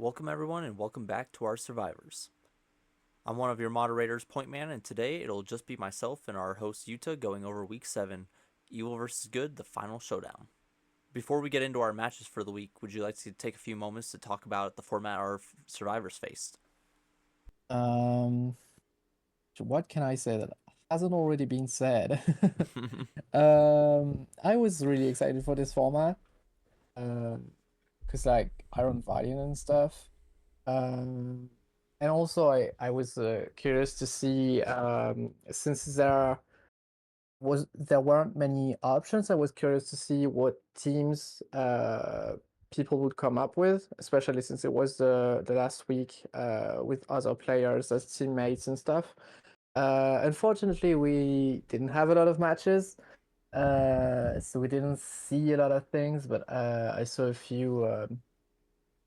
Welcome everyone and welcome back to our survivors. I'm one of your moderators, Point Man, and today it'll just be myself and our host Yuta going over week 7, Evil vs. Good, the final showdown. Before we get into our matches for the week, would you like to take a few moments to talk about the format our survivors faced? Um, what can I say that hasn't already been said? I was really excited for this format, because like Iron Valiant and stuff. Um, and also I was curious to see since there weren't many options. I was curious to see what teams people would come up with, especially since it was the last week with other players as teammates and stuff. Unfortunately, we didn't have a lot of matches, so we didn't see a lot of things. But I saw a few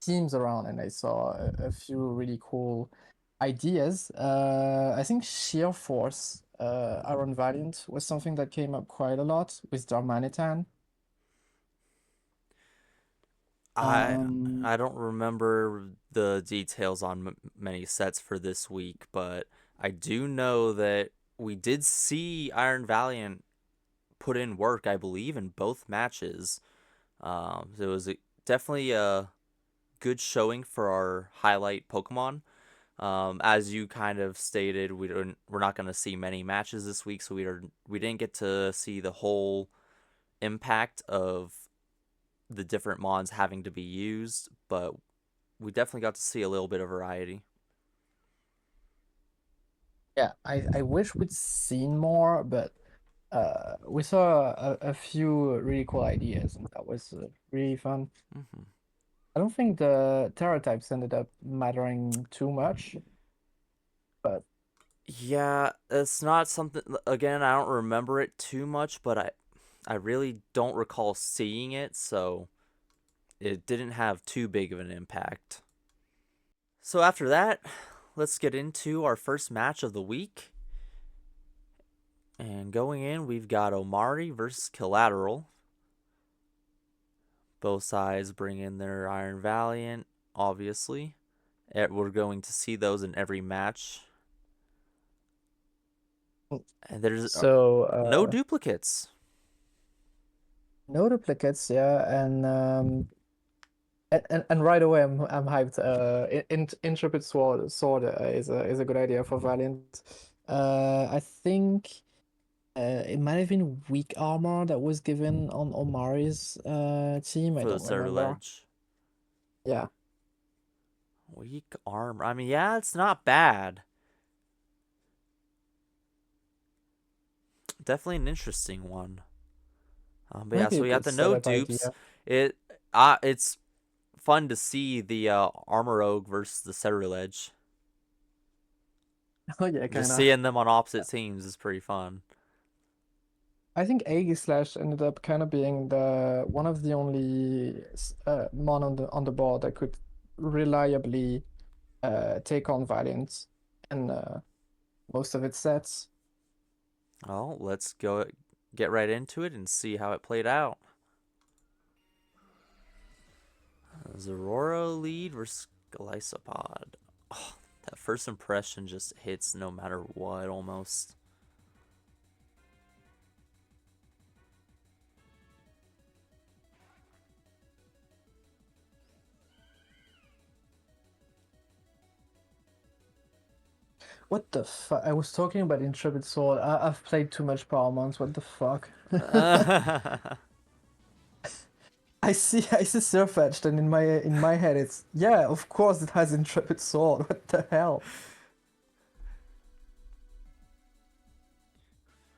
teams around, and I saw a few really cool ideas. I think Sheer Force, Iron Valiant, was something that came up quite a lot with Darmanitan. I Um, I don't remember the details on many sets for this week, but I do know that we did see Iron Valiant put in work, I believe, in both matches. It was definitely a good showing for our highlight Pokemon. As you kind of stated, we're not going to see many matches this week, so we didn't get to see the whole impact of the different mons having to be used, but we definitely got to see a little bit of variety. yeah, I wish we'd seen more, but we saw a few really cool ideas, and that was really fun. Hmm. I don't think the Terra types ended up mattering too much, but Yeah, it's not something. Again, I don't remember it too much, but I really don't recall seeing it, so it didn't have too big of an impact. So after that, let's get into our first match of the week. And going in, we've got Omari versus Killateral. Both sides bring in their Iron Valiant, obviously. We're going to see those in every match. And there's so no duplicates. no duplicates, yeah, and right away I'm hyped. Intrepid Sword is a good idea for Valiant. I think it might have been weak armor that was given on Omari's team. I For the don't remember. Certiledge. Yeah, Weak armor. I mean, yeah, it's not bad. Definitely an interesting one. But yeah, might be so a we got good the no setup dupes. idea. It it's fun to see the Armor Rogue versus the Certiledge. Oh yeah, kind Just of. seeing them on opposite teams is pretty fun. I think Aegislash ended up kind of being the one of the only mon on the board that could reliably take on Valiant and most of its sets. Well, let's go get right into it and see how it played out. Zorora lead versus Glisopod. Oh, that first impression just hits no matter what almost. What the fuck? I was talking about Intrepid Sword. I've played too much Power Mons. What the fuck? I see Surfetched, and in my head it's yeah, of course it has Intrepid Sword. What the hell?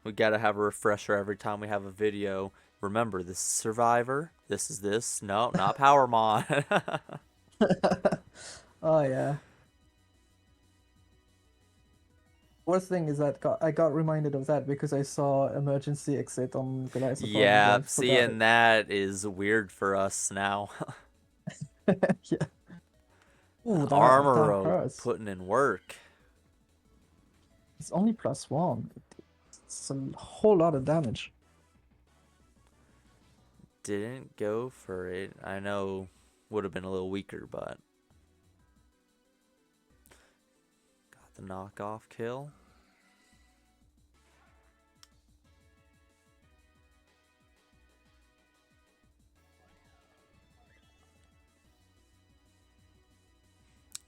We gotta have a refresher every time we have a video. Remember, this is Survivor. This is this. No, not Power Mon. Oh yeah. Worst thing is that I got reminded of that because I saw emergency exit on Glycopod and Yeah, I forgot seeing it. that is weird for us now. Yeah. Ooh, Armor that Rogue hurts. putting in work. It's only +1. It's a whole lot of damage. Didn't go for it. I know would have been a little weaker, but the knockoff kill.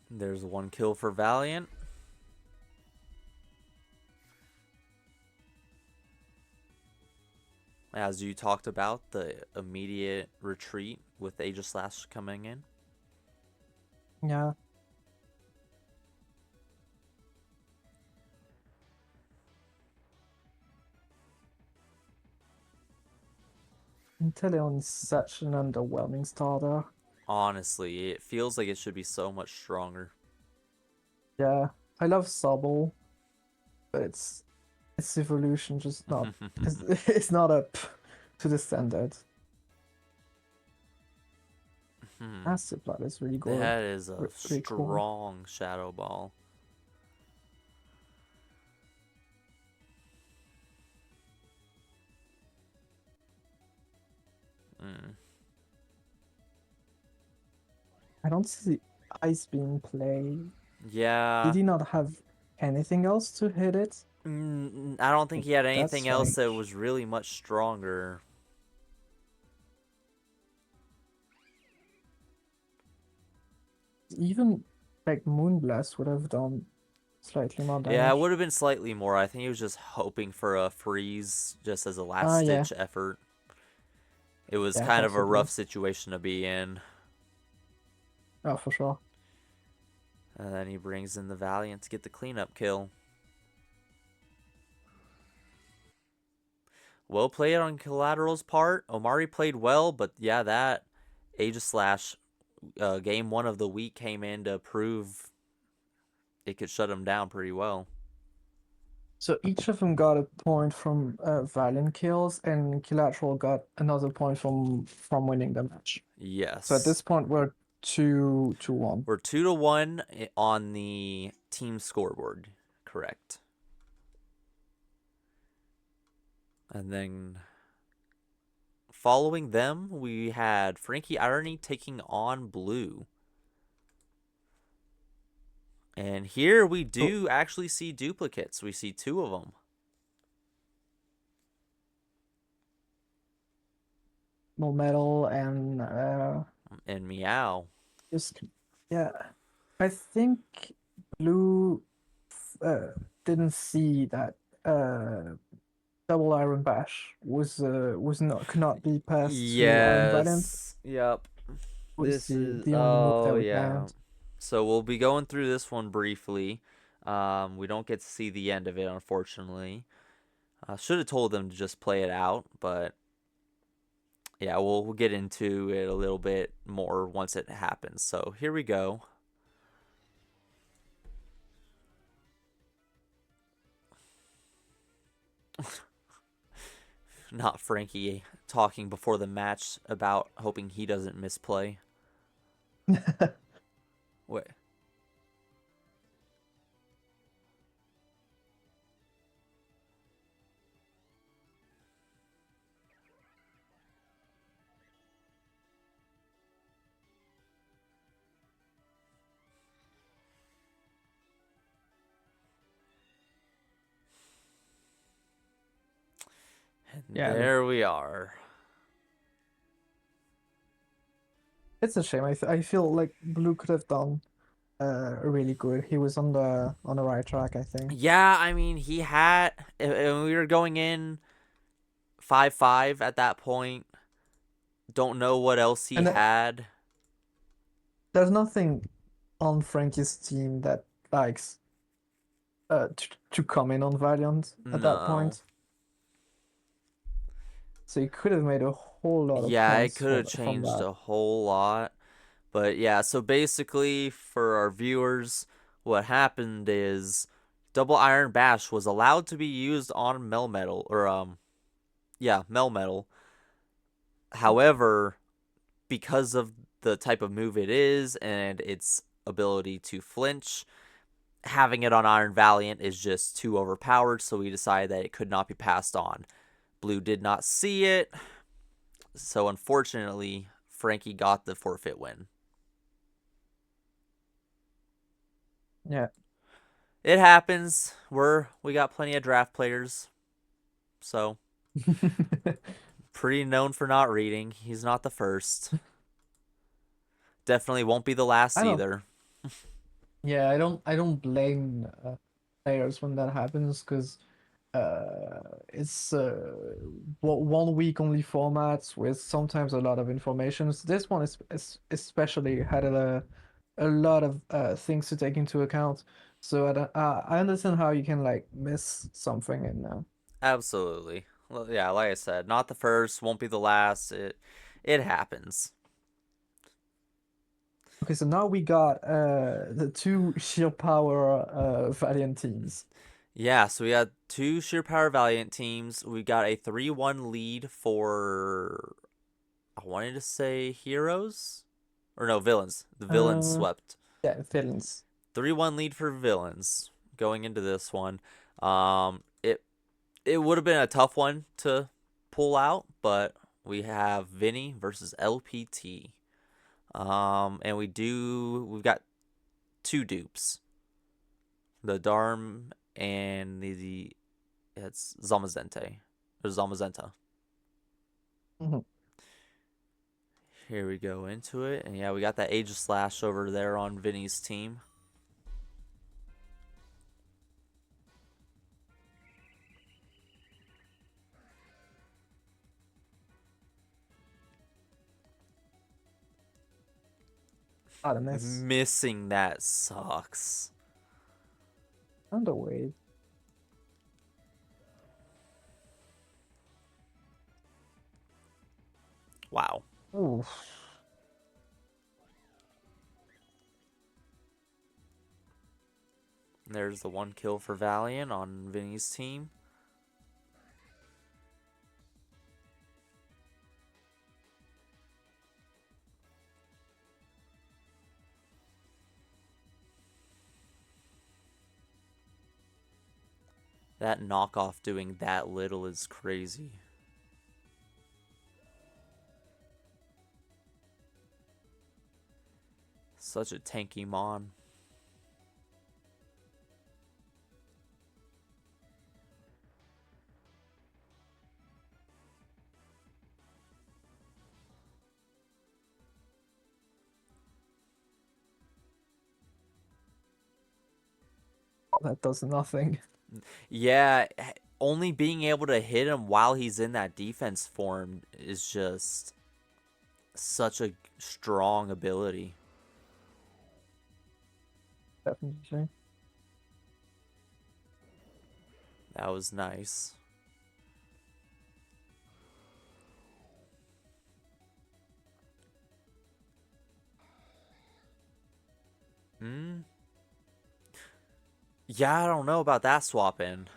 There's one kill for Valiant. As you talked about, the immediate retreat with Aegislash coming in. Yeah. Inteleon is such an underwhelming starter. Honestly, it feels like it should be so much stronger. Yeah, I love Sobble, but its evolution just not it's not up to the standard. Acid Blood is really good. That is a Really cool. strong Shadow Ball. I don't see Ice Beam play. Yeah. Did he not have anything else to hit it? I don't think he had That's anything else that strange. was really much stronger. Even like Moonblast would have done slightly more Yeah, it damage. would have been slightly more. I think he was just hoping for a freeze just as a last Yeah. ditch effort. It was Yeah, kind of a possibly. rough situation to be in. Oh, for sure. And then he brings in the Valiant to get the cleanup kill. Well played on Killateral's part. Omari played well, but yeah, that Aegislash game 1 of the week came in to prove it could shut him down pretty well. So each of them got a point from Valiant kills, and Killateral got another point from winning the match. So at Yes. this point, we're 2-1. We're 2-1 on the team scoreboard. Correct. And then following them, we had Frankyirony taking on Blue. And here we do actually see duplicates. We see 2 of them. More metal And Meow. just yeah. I think Blue didn't see that double Iron Bash was not could not be passed to Iron Valiant. Yes. Yep. Was This is the only move that oh was yeah. banned. So we'll be going through this one briefly. We don't get to see the end of it, unfortunately. I should have told them to just play it out, but yeah, we'll get into it a little bit more once it happens. So here we go. Not Frankie talking before the match about hoping he doesn't misplay. Wait. And Yeah, there we are. it's a shame. I feel like Blue could have done really good. He was on the right track, I think. Yeah, I mean, he had. We were going in 5-5 at that point. Don't know what else he And had. there's nothing on Frankie's team that likes to come in on Valiant at that No. point. So he could have made a whole lot of Yeah, it points could have from changed that. a whole lot. But yeah, so basically, for our viewers, what happened is Double Iron Bash was allowed to be used on Melmetal, or, Melmetal. However, because of the type of move it is and its ability to flinch, having it on Iron Valiant is just too overpowered, so we decided that it could not be passed on. Blue did not see it, so unfortunately, Frankie got the forfeit win. Yeah. It happens. We got plenty of draft players, so pretty known for not reading. He's not the first. Definitely won't be the last I don't. either. Yeah, I don't blame players when that happens because it's 1 week only formats with sometimes a lot of information. So this one is especially had a lot of things to take into account. So I understand how you can like miss something in Absolutely. Well, yeah, like I said, not the first, won't be the last. It happens. Okay, so now we got the two sheer power Valiant teams. Yeah, so we got two sheer power Valiant teams. We got a 3-1 lead for, I wanted to say heroes, or no, villains. The villains Uh, swept. yeah, villains. 3-1 lead for villains going into this one. It would have been a tough one to pull out, but we have Vini versus LPT. And we've got two dupes. The Darm and it's Zamazente. Or Zamazenta. Mhm. Here we go into it. And yeah, we got that Age of Slash over there on Vinny's team. Not a miss. Missing that sucks. Underway. Wow. Ooh. There's the one kill for Valiant on Vinny's team. That knockoff doing that little is crazy. Such a tanky mon. That does nothing. Yeah, only being able to hit him while he's in that defense form is just such a strong ability. Definitely. That was nice. Hmm. Yeah, I don't know about that swap in.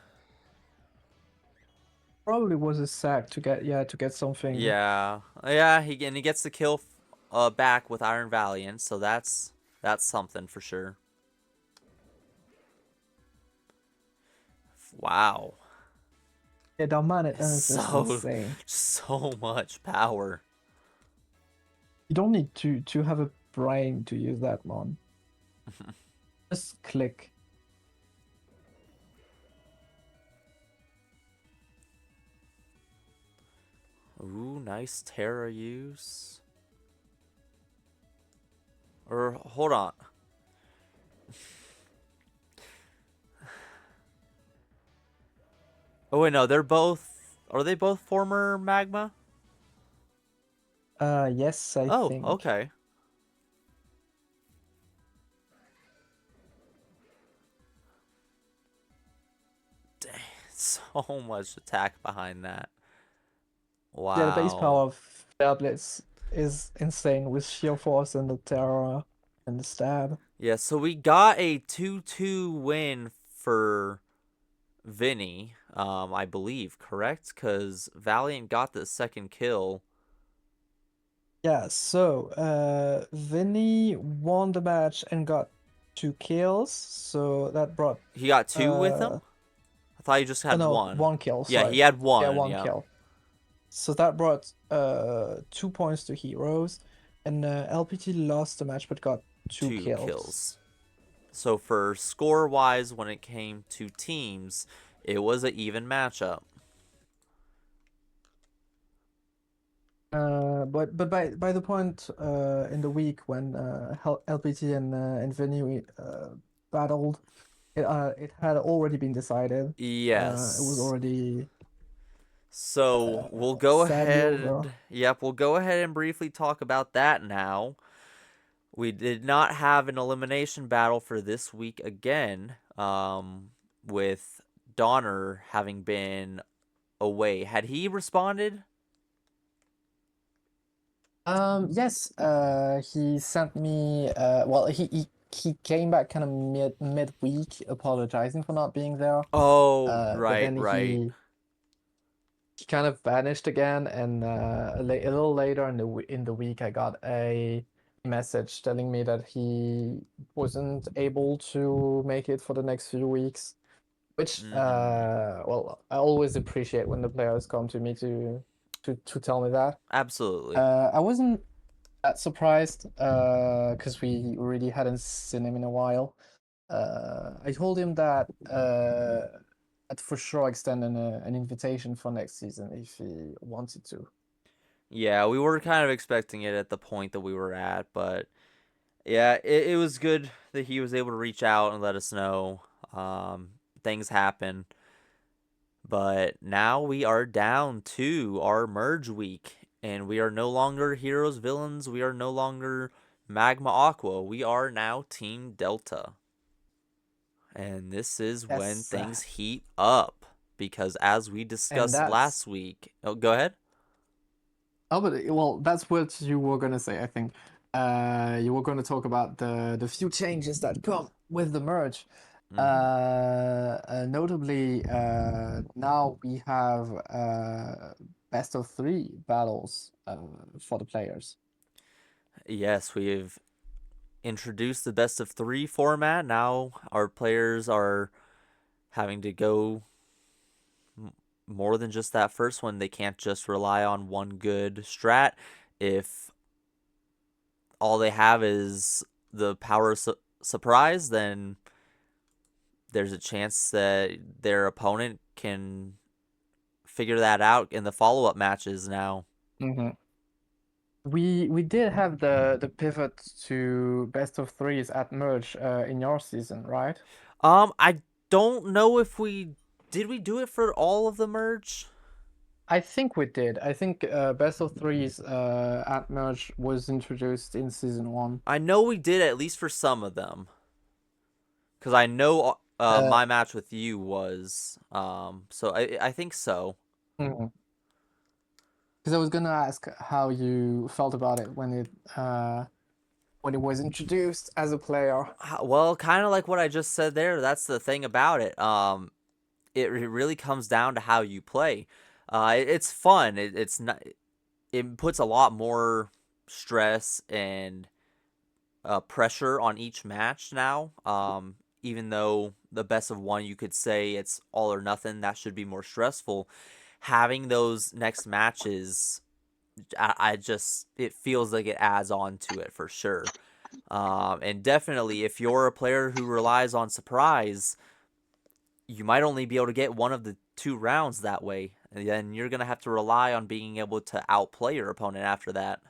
Probably was a sack to get something. Yeah. He gets the kill back with Iron Valiant, so that's something for sure. Wow. Yeah, that man is just So insane. so much power. You don't need to have a brain to use that mon. Just click. Ooh, nice Terra use. Or hold on. Oh wait, no, they're both. Are they both former Magma? Yes, I Oh, think. okay. Dang, so much attack behind that. Yeah, the base power Wow. of tablets is insane with sheer force and the terror and the stab. Yeah, so we got a 2-2 win for Vinny, I believe, correct? Because Valiant got the second kill. Yeah, so Vinny won the match and got 2 kills, so that brought He got two with uh him? I thought he just oh had no, one. 1 kill, Yeah, he sorry. had Yeah, one, one yep. kill. So that brought 2 points to heroes, and LPT lost the match but got two Two kills. kills. So for score wise, when it came to teams, it was an even matchup. But by the point in the week when LPT and Vini battled, it had already been decided. It was Yes. already So we'll go sadly over. ahead. Yep, we'll go ahead and briefly talk about that now. We did not have an elimination battle for this week again, with Donner having been away. Had he responded? Yes, he sent me well he came back kind of midweek apologizing for not being there. Oh, But right, then right. he kind of vanished again, and a little later in in the week I got a message telling me that he wasn't able to make it for the next few weeks, which Mm-hmm. well, I always appreciate when the players come to me to tell me that. Absolutely. I wasn't that surprised because we really hadn't seen him in a while. I told him that I'd for sure extend an invitation for next season if he wanted to. Yeah, we were kind of expecting it at the point that we were at, but yeah, it was good that he was able to reach out and let us know. Things happen. But now we are down to our merge week, and we are no longer heroes, villains. We are no longer Magma Aqua. We are now Team Delta. And this is when Yes, things heat up. Because as we and discussed that's last week, oh, go ahead. oh, but well, that's what you were gonna say. I think you were gonna talk about the few changes that come with the merge. Mm-hmm. Notably, now we have best of three battles for the players. Yes, we've introduced the best of three format. Now our players are having to go more than just that first one. They can't just rely on one good strat. If all they have is the power surprise, then there's a chance that their opponent can figure that out in the follow up matches now. Mhm. We did have the pivot to best of threes at merge in your season, right? I don't know if we did we do it for all of the merge? I think we did. I think best of threes at merge was introduced in season one. I know we did at least for some of them. Because I know Uh, my match with you was so I think so. mhm. Because I was gonna ask how you felt about it when it was introduced as a player. Well, kind of like what I just said there. That's the thing about it. It really comes down to how you play. It's fun. It's not. It puts a lot more stress and pressure on each match now. Even though the best of one, you could say it's all or nothing. That should be more stressful. Having those next matches, I just it feels like it adds on to it for sure. And definitely, if you're a player who relies on surprise, you might only be able to get one of the two rounds that way. And then you're gonna have to rely on being able to outplay your opponent after that.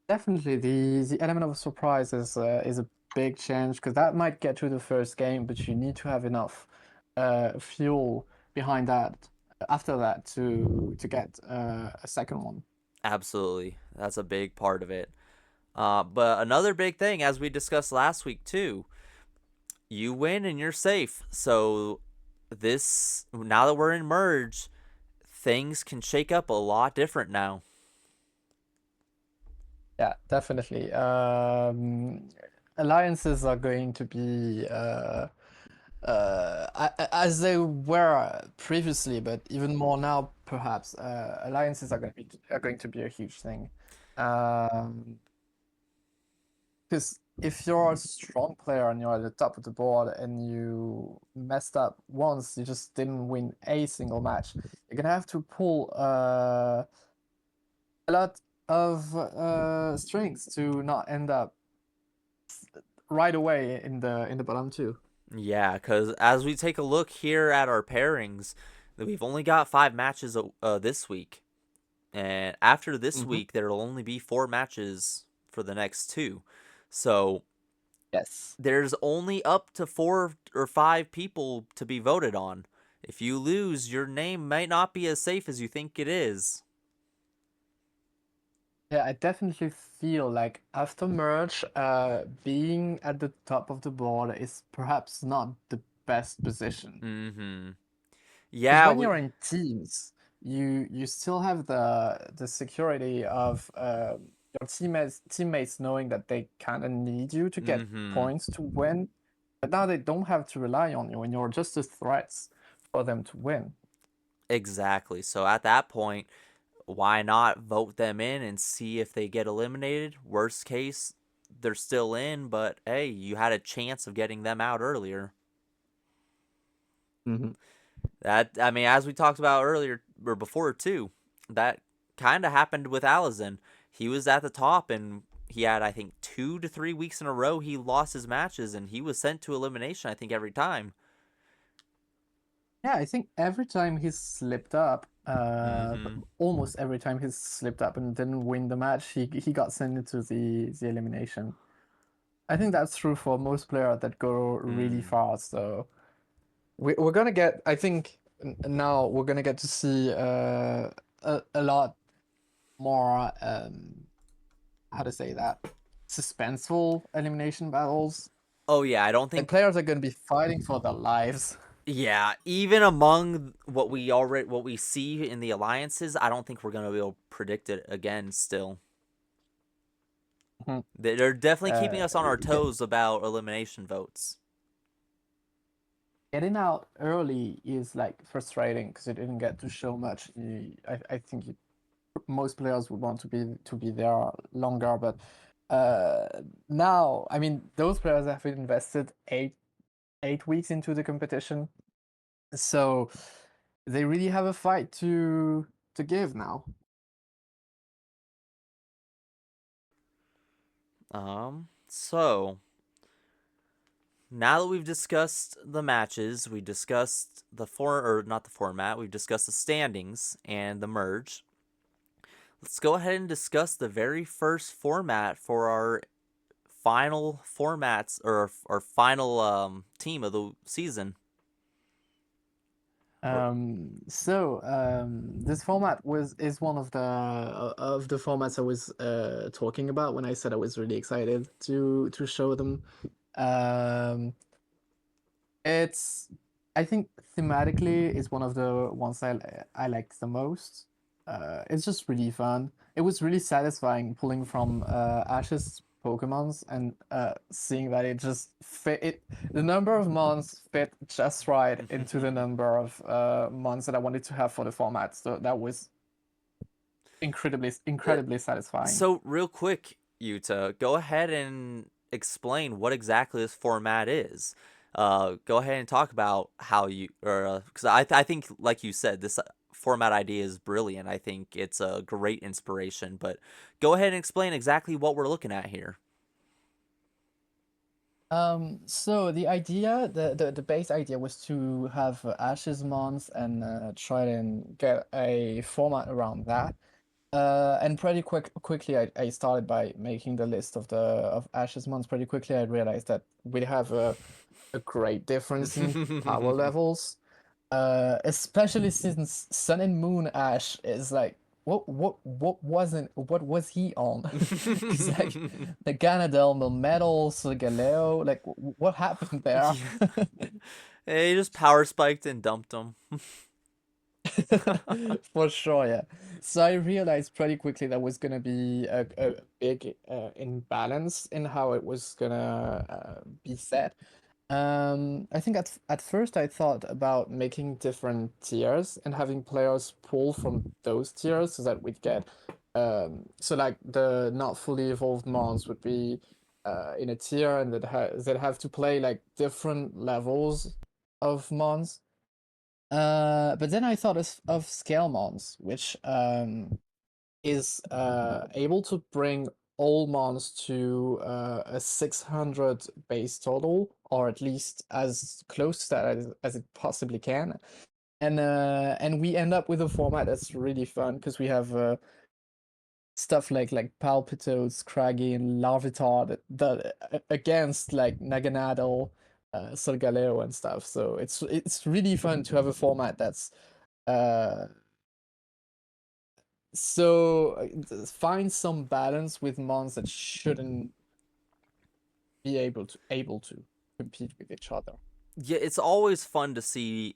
Definitely, the element of surprise is a big change because that might get you the first game, but you need to have enough fuel behind that after that to get a second one. Absolutely, that's a big part of it. But another big thing, as we discussed last week too, you win and you're safe. So this now that we're in merge, things can shake up a lot different now. Yeah, definitely. Alliances are going to be as they were previously, but even more now, perhaps. Alliances are going to be a huge thing. Um, because if you're a strong player and you're at the top of the board and you messed up once, you just didn't win a single match. You're gonna have to pull a lot of strings to not end up right away in the bottom two. Yeah, because as we take a look here at our pairings, we've only got 5 matches this week. And after this Hmm. week, there'll only be 4 matches for the next two. So Yes. there's only up to 4 or 5 people to be voted on. If you lose, your name might not be as safe as you think it is. Yeah, I definitely feel like after merge, being at the top of the board is perhaps not the best position. Mm-hmm. Because Yeah, when we. you're in teams, you still have the security of your teammates knowing that they kind of need you to get Mm-hmm. points to win, but now they don't have to rely on you, and you're just a threat for them to win. Exactly. So at that point, why not vote them in and see if they get eliminated? Worst case, they're still in, but hey, you had a chance of getting them out earlier. Hmm. That I mean, as we talked about earlier or before too, that kind of happened with Allison. He was at the top and he had I think 2 to 3 weeks in a row he lost his matches and he was sent to elimination I think every time. Yeah, I think every time he's slipped up, Mm-hmm. almost every time he's slipped up and didn't win the match, he got sent into the elimination. I think that's true for most players that go really Mm. fast. So we're gonna get, I think now we're gonna get to see a lot more how to say that, suspenseful elimination battles. Oh yeah, I don't Like think. players are gonna be fighting for their lives. Yeah, even among what we see in the alliances, I don't think we're gonna be able to predict it again. Still, Mhm. they're definitely keeping Uh, us on our get, toes about elimination votes. Getting out early is like frustrating because you didn't get to show much. I think most players would want to be there longer, but now, I mean, those players have invested 8 weeks into the competition, so they really have a fight to give now. So now that we've discussed the matches, we discussed the or not the format, we've discussed the standings and the merge. Let's go ahead and discuss the very first format for our final formats or our final team of the season. Or This format was is one of the formats I was talking about when I said I was really excited to show them. Um, it's I think thematically it's one of the ones I like the most. It's just really fun. It was really satisfying pulling from Ash's Pokemons and seeing that it just fit it. The number of mons fit just right into the number of mons that I wanted to have for the format. So that was Uh, incredibly satisfying. so real quick, Yuta, go ahead and explain what exactly this format is. Go ahead and talk about how you, or because I think, like you said, this format idea is brilliant. I think it's a great inspiration. But go ahead and explain exactly what we're looking at here. So the idea, the base idea was to have Ashes Mons and try and get a format around that. And pretty quickly, I started by making the list of Ashes Mons. Pretty quickly, I realized that we have a great difference in power levels, especially since Sun and Moon Ash is like what was he on? Because like the Ganadel, Melmetal, Galeo, like what happened there? He just power spiked and dumped him. For sure, yeah. So I realized pretty quickly that was gonna be a big imbalance in how it was gonna be set. I think at first I thought about making different tiers and having players pull from those tiers so that we'd get so like the not fully evolved mons would be in a tier and they'd have to play like different levels of mons. But then I thought of scale mons, which is able to bring all mons to a 600 base total, or at least as close to that as it possibly can. And we end up with a format that's really fun because we have stuff like Palpitoad, Scraggy, and Larvitar that against like Naganadel, Solgaleo and stuff. So it's really fun to have a format that's uh find some balance with mons that shouldn't be able to compete with each other. Yeah, it's always fun to see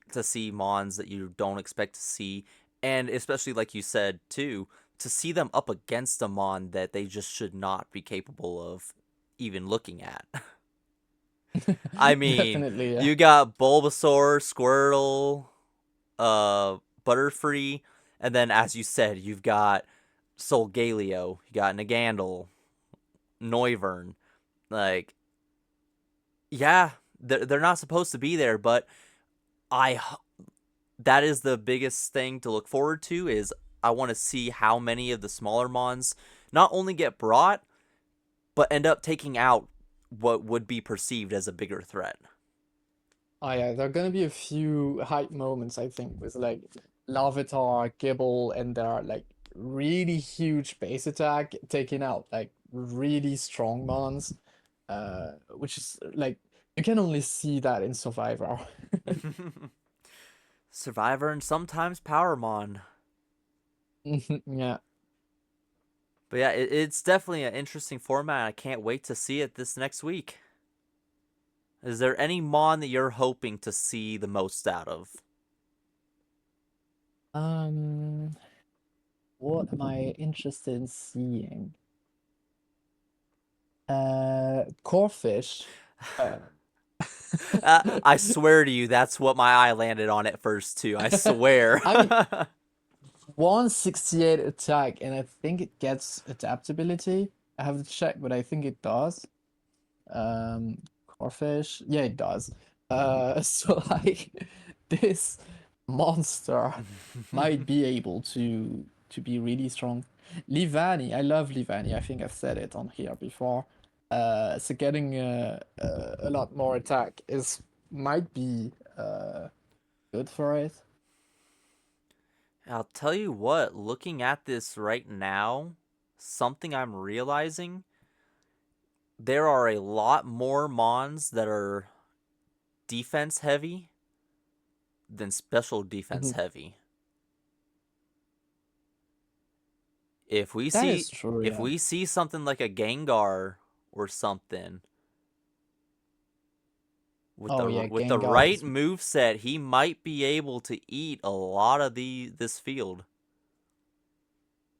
mons that you don't expect to see, and especially like you said too, to see them up against a mon that they just should not be capable of even looking at. I mean, Definitely, yeah. you got Bulbasaur, Squirtle, Butterfree, and then as you said, you've got Solgaleo, you got Nagandel, Noivern. Like, yeah, they're not supposed to be there, but I that is the biggest thing to look forward to is I want to see how many of the smaller mons not only get brought but end up taking out what would be perceived as a bigger threat. Oh yeah, there are gonna be a few hype moments, I think, with like Larvitar, Gibble, and their like really huge base attack taking out like really strong mons. Which is like you can only see that in Survivor. Survivor and sometimes Powermon. Yeah. But yeah, it's definitely an interesting format. I can't wait to see it this next week. Is there any Mon that you're hoping to see the most out of? Um, what am I interested in seeing? Corfish. Uh, I swear to you, that's what my eye landed on at first too. I swear. I mean, 168 attack, and I think it gets adaptability. I have to check, but I think it does. Um, Corfish, yeah, it does. So like this monster might be able to be really strong. Livani, I love Livani. I think I've said it on here before. So getting a lot more attack is might be good for it. I'll tell you what, looking at this right now, something I'm realizing, there are a lot more Mons that are defense heavy than special defense Mhm. heavy. If we That see is true, if yeah. we see something like a Gengar or something Oh yeah, with the Gengar right is move set, he might be able to eat a lot of this field.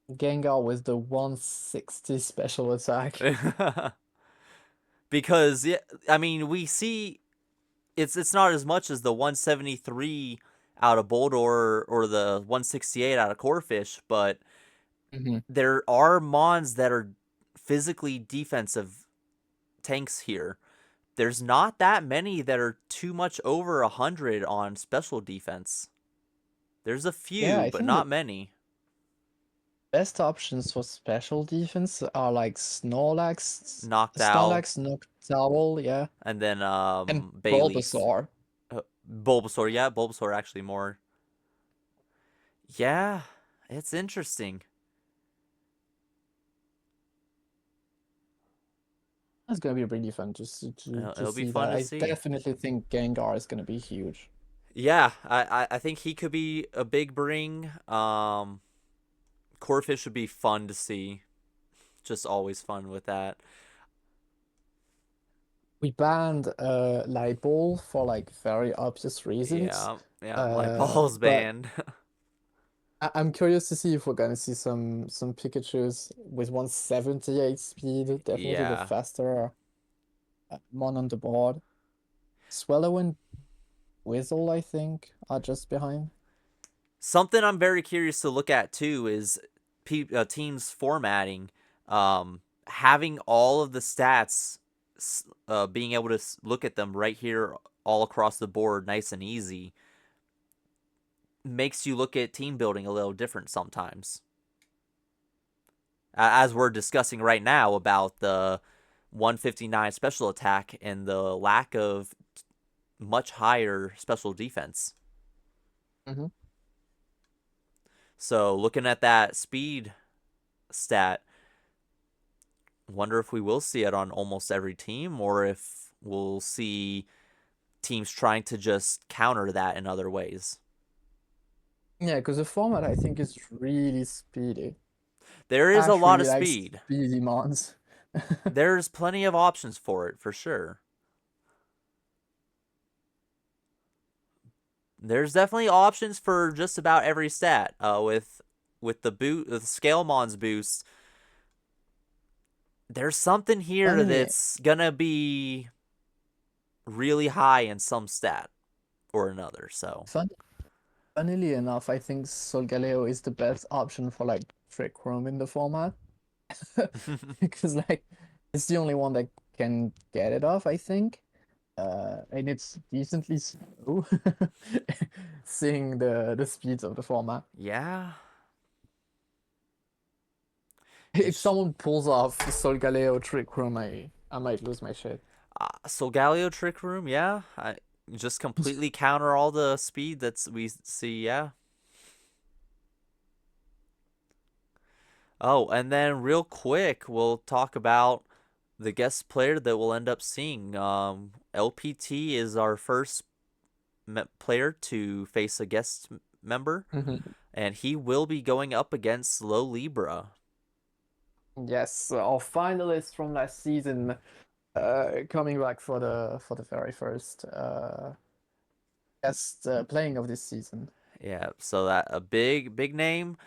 Gengar with the 160 special attack. Because yeah, I mean, we see it's not as much as the 173 out of Boldor or the 168 out of Corfish, but Mhm. there are Mons that are physically defensive tanks here. There's not that many that are too much over 100 on special defense. There's a Yeah, few, I but think the not many. best options for special defense are like Knocked Owl, Snorlax, Noctowl, yeah, and then and Bayleef. Bulbasaur. Bulbasaur, yeah, Bulbasaur actually more. Yeah, it's interesting. That's gonna be really fun to to It'll be see fun that. to I see. definitely think Gengar is gonna be huge. Yeah, I think he could be a big bring. Corfish would be fun to see. Just always fun with that. We banned Libel for like very obvious reasons. Yeah, yeah, my balls But band. I'm curious to see if we're gonna see some Pikachus with 178 speed, definitely the Yeah. faster one on the board. Swallow and Whistle, I think, are just behind. Something I'm very curious to look at too is teams formatting, having all of the stats, being able to look at them right here all across the board, nice and easy, makes you look at team building a little different sometimes. as we're discussing right now about the 159 special attack and the lack of much higher special defense. Hmm. So looking at that speed stat, wonder if we will see it on almost every team or if we'll see teams trying to just counter that in other ways. Yeah, because the format I think is really speedy. There is a Ash lot really of likes speed. speedy mons. There's plenty of options for it, for sure. There's definitely options for just about every stat. With the scale mons boost, there's something here Funnily, that's gonna be really high in some stat or another. So fun, funnily enough, I think Solgaleo is the best option for like Trick Room in the format because like it's the only one that can get it off, I think. And it's decently slow, seeing the speeds of the format. yeah, If it's someone pulls off Solgaleo Trick Room, I might lose my shit. Solgaleo Trick Room. Yeah, I just completely counter all the speed that's we see. Yeah. Oh, and then real quick, we'll talk about the guest player that we'll end up seeing. LPT is our first player to face a guest member, Mhm. and he will be going up against Low Libra. Yes, our finalist from last season, coming back for the very first guest playing of this season. Yeah, so that a big name.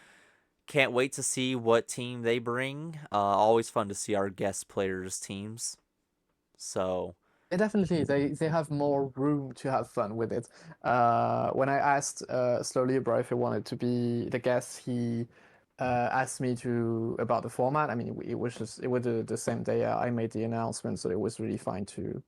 Can't wait to see what team they bring. Always fun to see our guest players' teams. So, Definitely, they have more room to have fun with it. When I asked Slow Libra if he wanted to be the guest, he asked me to about the format. I mean, it was the same day I made the announcement, so it was really fine to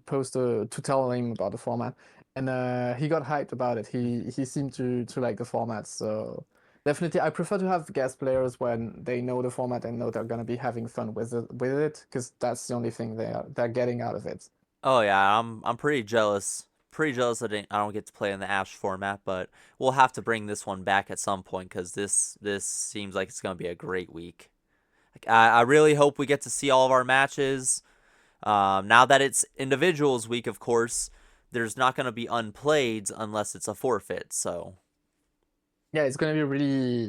post to tell him about the format, and he got hyped about it. He seemed to like the format, so definitely I prefer to have guest players when they know the format and know they're gonna be having fun with it, because that's the only thing they're getting out of it. oh yeah, I'm pretty jealous. Pretty jealous that I don't get to play in the Ash format, but we'll have to bring this one back at some point because this seems like it's gonna be a great week. I really hope we get to see all of our matches. Now that it's individuals week, of course, there's not gonna be unplayed unless it's a forfeit. So Yeah, it's gonna be really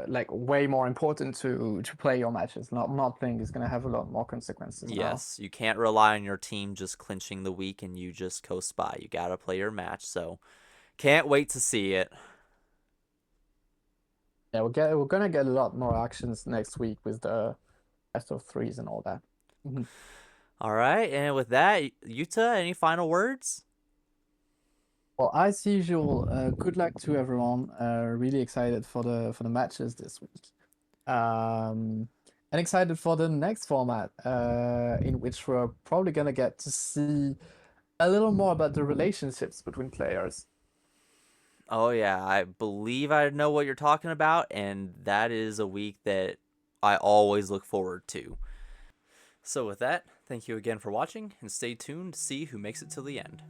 like way more important to play your matches. Not playing is gonna have a lot more consequences now. yes, you can't rely on your team just clinching the week and you just coast by. You gotta play your match. So can't wait to see it. Yeah, we're gonna get a lot more actions next week with the best of threes and all that. Mhm. All right, and with that, Yuta, any final words? Well, as usual, good luck to everyone. Really excited for the matches this week. Um, and excited for the next format, in which we're probably gonna get to see a little more about the relationships between players. Oh yeah, I believe I know what you're talking about, and that is a week that I always look forward to. So with that, thank you again for watching, and stay tuned to see who makes it to the end.